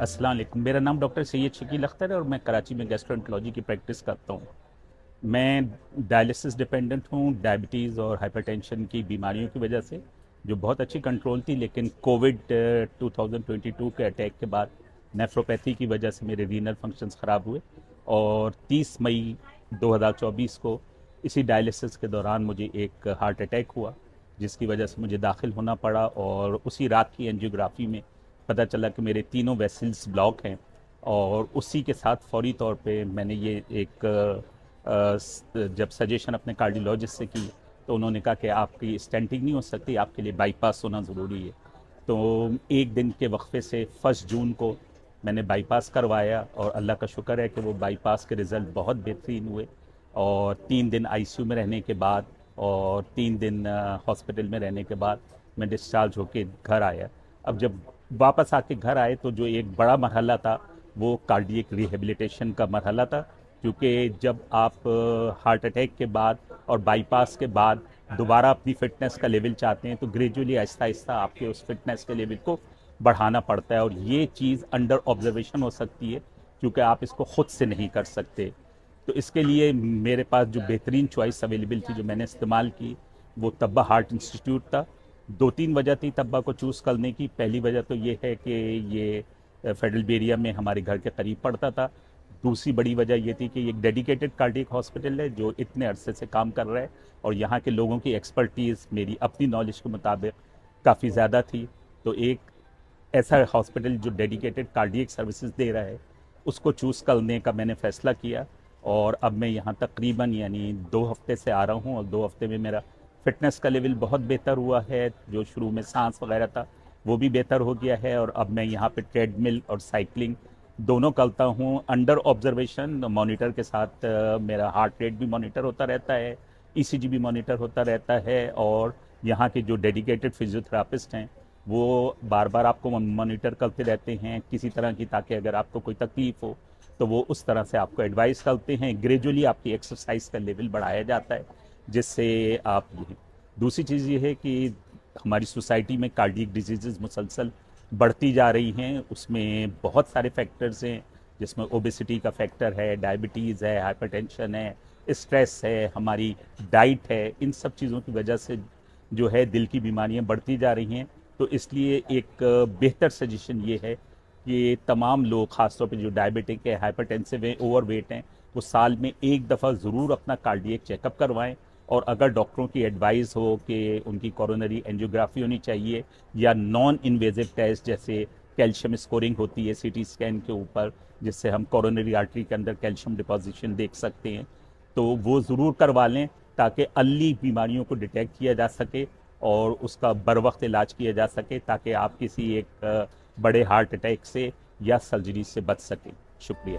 अस्सलाम वालेकुम। मेरा नाम डॉक्टर सैयद शकील अख्तर है और मैं कराची में गैस्ट्रोएंटरोलॉजी की प्रैक्टिस करता हूँ। मैं डायलिसिस डिपेंडेंट हूँ। डायबिटीज़ और हाइपरटेंशन की बीमारियों की वजह से जो बहुत अच्छी कंट्रोल थी, लेकिन कोविड 2022 के अटैक के बाद नेफ्रोपैथी की वजह से मेरे रीनल फंक्शंस ख़राब हुए और 30 मई 2024 को इसी डायलिसिस के दौरान मुझे एक हार्ट अटैक हुआ, जिसकी वजह से मुझे दाखिल होना पड़ा। और उसी रात की एंजियोग्राफी में पता चला कि मेरे तीनों वेसल्स ब्लॉक हैं और उसी के साथ फौरी तौर पे मैंने ये एक जब सजेशन अपने कार्डियोलॉजिस्ट से की तो उन्होंने कहा कि आपकी स्टेंटिंग नहीं हो सकती, आपके लिए बाईपास होना ज़रूरी है। तो एक दिन के वक्फे से 1 जून को मैंने बाईपास करवाया और अल्लाह का शुक्र है कि वो बाईपास के रिज़ल्ट बहुत बेहतरीन हुए। और 3 दिन आईसीयू में रहने के बाद और 3 दिन हॉस्पिटल में रहने के बाद मैं डिस्चार्ज होके घर आया। अब जब वापस आके घर आए तो जो एक बड़ा मरहला था वो कार्डियक रिहेबिलिटेशन का मरहला था, क्योंकि जब आप हार्ट अटैक के बाद और बाईपास के बाद दोबारा अपनी फ़िटनेस का लेवल चाहते हैं तो ग्रेजुअली आहिस्ता आहिस्ता आपके उस फिटनेस के लेवल को बढ़ाना पड़ता है। और ये चीज़ अंडर ऑब्जर्वेशन हो सकती है, क्योंकि आप इसको खुद से नहीं कर सकते। तो इसके लिए मेरे पास जो बेहतरीन चॉइस अवेलेबल थी, जो मैंने इस्तेमाल की, वो तब्बा हार्ट इंस्टीट्यूट था। 2-3 वजह थी तब्बा को चूज़ करने की। पहली वजह तो ये है कि ये फेडरल बेरिया में हमारे घर के करीब पड़ता था। दूसरी बड़ी वजह ये थी कि ये एक डेडिकेटेड कार्डियक हॉस्पिटल है जो इतने अरसे से काम कर रहा है और यहाँ के लोगों की एक्सपर्टीज़ मेरी अपनी नॉलेज के मुताबिक काफ़ी ज़्यादा थी। तो एक ऐसा हॉस्पिटल जो डेडिकेटेड कार्डियक सर्विसेज दे रहा है, उसको चूज़ करने का मैंने फ़ैसला किया। और अब मैं यहाँ तकरीबन यानी 2 हफ्ते से आ रहा हूँ और 2 हफ्ते में मेरा फ़िटनेस का लेवल बहुत बेहतर हुआ है। जो शुरू में सांस वगैरह था वो भी बेहतर हो गया है और अब मैं यहाँ पे ट्रेडमिल और साइकिलिंग दोनों करता हूँ अंडर ऑब्जर्वेशन मॉनिटर के साथ। मेरा हार्ट रेट भी मॉनिटर होता रहता है, ईसीजी भी मॉनिटर होता रहता है और यहाँ के जो डेडिकेटेड फिजियोथेरापिस्ट हैं वो बार बार आपको मॉनिटर करते रहते हैं किसी तरह की, ताकि अगर आपको कोई तकलीफ हो तो वो उस तरह से आपको एडवाइस करते हैं। ग्रेजुअली आपकी एक्सरसाइज का लेवल बढ़ाया जाता है, जिससे आप ये दूसरी चीज़ ये है कि हमारी सोसाइटी में कार्डियक डिजीज़ मुसलसल बढ़ती जा रही हैं। उसमें बहुत सारे फैक्टर्स हैं, जिसमें ओबेसिटी का फैक्टर है, डायबिटीज़ है, हाइपरटेंशन है, स्ट्रेस है, हमारी डाइट है। इन सब चीज़ों की वजह से जो है दिल की बीमारियां बढ़ती जा रही हैं। तो इसलिए एक बेहतर सजेशन ये है कि तमाम लोग, ख़ासतौर पे जो डायबिटिक है, हाइपरटेंसिव है, ओवरवेट हैं, वो साल में एक दफ़ा ज़रूर अपना कार्डियक चेकअप करवाएं। और अगर डॉक्टरों की एडवाइस हो कि उनकी कोरोनरी एंजियोग्राफी होनी चाहिए या नॉन इन्वेजिव टेस्ट जैसे कैल्शियम स्कोरिंग होती है सीटी स्कैन के ऊपर, जिससे हम कोरोनरी आर्टरी के अंदर कैल्शियम डिपॉजिशन देख सकते हैं, तो वो ज़रूर करवा लें ताकि अर्ली बीमारियों को डिटेक्ट किया जा सके और उसका बर वक्त इलाज किया जा सके, ताकि आप किसी एक बड़े हार्ट अटैक से या सर्जरी से बच सकें। शुक्रिया।